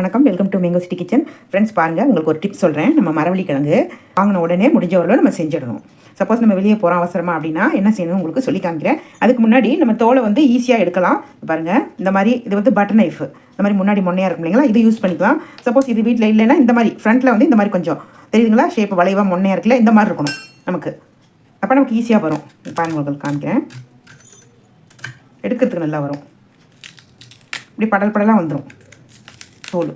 வணக்கம், welcome to mango city kitchen. Friends பாருங்கள், உங்களுக்கு ஒரு டிப்ஸ் சொல்கிறேன். நம்ம மரவள்ளி கிழங்கு வாங்கின உடனே முடிஞ்சவரை நம்ம செஞ்சிடணும். சப்போஸ் நம்ம வெளியே போகிறோம் அவசரமா அப்படின்னா என்ன செய்யணும் உங்களுக்கு சொல்லி காமிக்கிறேன். அதுக்கு முன்னாடி நம்ம தோலை வந்து ஈஸியாக எடுக்கலாம். பாருங்கள், இந்த மாதிரி இது வந்து பட்டர் நைஃப், இந்த மாதிரி முன்னாடி முன்னையாக இருக்கும் இல்லைங்களா, இது யூஸ் பண்ணிக்கலாம். சப்போஸ் இது வீட்டில் இல்லைன்னா இந்த மாதிரி ஃப்ரண்ட்டில் வந்து இந்த மாதிரி கொஞ்சம் தெரியுதுங்களா, ஷேப் வளைவாக முன்னையாக இருக்குல்ல, இந்த மாதிரி இருக்கணும் நமக்கு. அப்போ நமக்கு ஈஸியாக வரும். பாருங்கள், உங்களுக்கு காமிக்கிறேன். எடுக்கிறதுக்கு நல்லா வரும். இப்படி படல் படலாக வந்துடும் தோல்.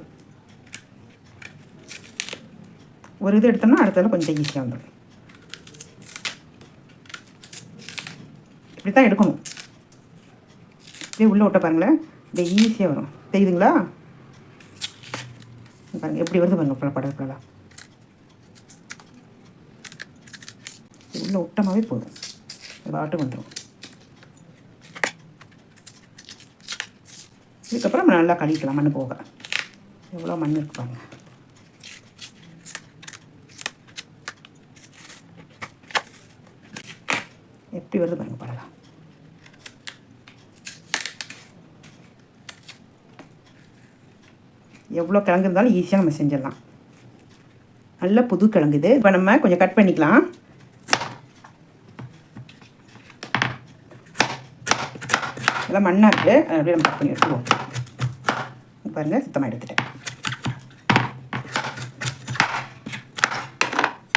ஒரு இது எடுத்தோம்னா அடுத்ததில் கொஞ்சம் ஈஸியாக வந்துடும். இப்படி தான் எடுக்கணும். இப்படியே உள்ளே விட்ட பாருங்களேன், இப்படி ஈஸியாக வரும். தெரியுதுங்களா? பாருங்கள் எப்படி வருது பாருங்கள், படல் படலாக உள்ளே விட்டமாகவே போதும், பாட்டு வந்துடும். இதுக்கப்புறம் நம்ம நல்லா கழிக்கலாம். மண் போக எவ்வளோ மண் இருக்கு பாருங்க. எப்படி வருது பாருங்க படலாம். எவ்வளோ கிழங்கு இருந்தாலும் ஈஸியாக நம்ம செஞ்சிடலாம். நல்ல புது கிழங்கு இது. இப்போ நம்ம கொஞ்சம் கட் பண்ணிக்கலாம். இதெல்லாம் மண்ணாக இருக்குது, அப்படியே நம்ம கட் பண்ணி எடுத்துருவோம். பாருங்கள், சுத்தமாக எடுத்துட்டேன்.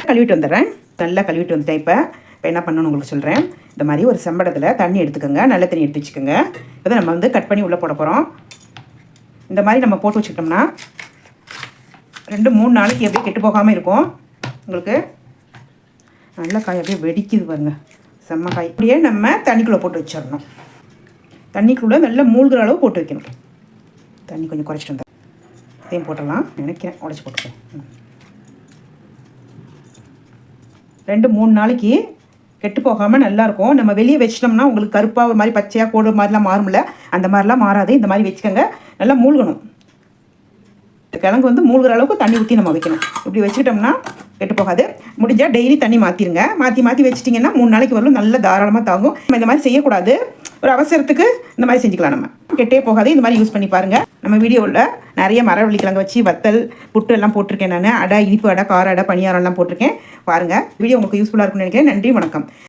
கழுவிட்டு வந்துடுறேன். நல்லா கழுவிட்டு வந்துட்டேன். இப்போ என்ன பண்ணணும்னு உங்களுக்கு சொல்கிறேன். இந்த மாதிரி ஒரு செம்படத்தில் தண்ணி எடுத்துக்கோங்க, நல்ல தண்ணி எடுத்து வச்சுக்கோங்க. இதை நம்ம வந்து கட் பண்ணி உள்ளே போட போகிறோம். இந்த மாதிரி நம்ம போட்டு வச்சுக்கிட்டோம்னா 2-3 நாளைக்கு எப்படியே கெட்டு போகாமல் இருக்கும். உங்களுக்கு நல்ல காய் அப்படியே வெடிக்குது பாருங்கள், செம்ம காய். அப்படியே நம்ம தண்ணிக்குள்ளே போட்டு வச்சிடணும். தண்ணிக்குள்ளே நல்லா மூழ்கிற அளவு போட்டு வைக்கணும். தண்ணி கொஞ்சம் குறைச்சிட்டு வந்தேன், இதையும் போட்டலாம் நினைக்கிறேன். உடச்சி போட்டுக்கேன். 2-3 நாளைக்கு கெட்டு போகாமல் நல்லாயிருக்கும். நம்ம வெளியே வச்சிட்டோம்னா உங்களுக்கு கருப்பாக ஒரு மாதிரி பச்சையாக கோடு மாதிரிலாம் மாறும்ல, அந்த மாதிரிலாம் மாறாது. இந்த மாதிரி வச்சுக்கோங்க. நல்லா மூழ்கணும். கிழங்கு வந்து மூழ்கிற அளவுக்கு தண்ணி ஊற்றி நம்ம வைக்கணும். இப்படி வச்சுக்கிட்டோம்னா கெட்டு போகாது. முடிஞ்சால் டெய்லி தண்ணி மாற்றிடுங்க. மாற்றி வச்சிட்டிங்கன்னா 3 நாளைக்கு வரலும் நல்ல தாராளமாக தாங்கும். நம்ம இந்த மாதிரி செய்யக்கூடாது. ஒரு அவசரத்துக்கு இந்த மாதிரி செஞ்சுக்கலாம். நம்ம கெட்டே போகாது. இந்த மாதிரி யூஸ் பண்ணி பாருங்கள். நம்ம வீடியோவில் நிறைய மரவள்ளி கிழங்கு வச்சு வத்தல் புட்டு எல்லாம் போட்டிருக்கேன். நான் அடை, இனிப்பு அடை, கார அடை, பணியாரம்லாம் போட்டிருக்கேன். பாருங்கள், வீடியோ உங்களுக்கு யூஸ்ஃபுல்லாக இருக்கும்னு நினைக்கிறேன். நன்றி, வணக்கம்.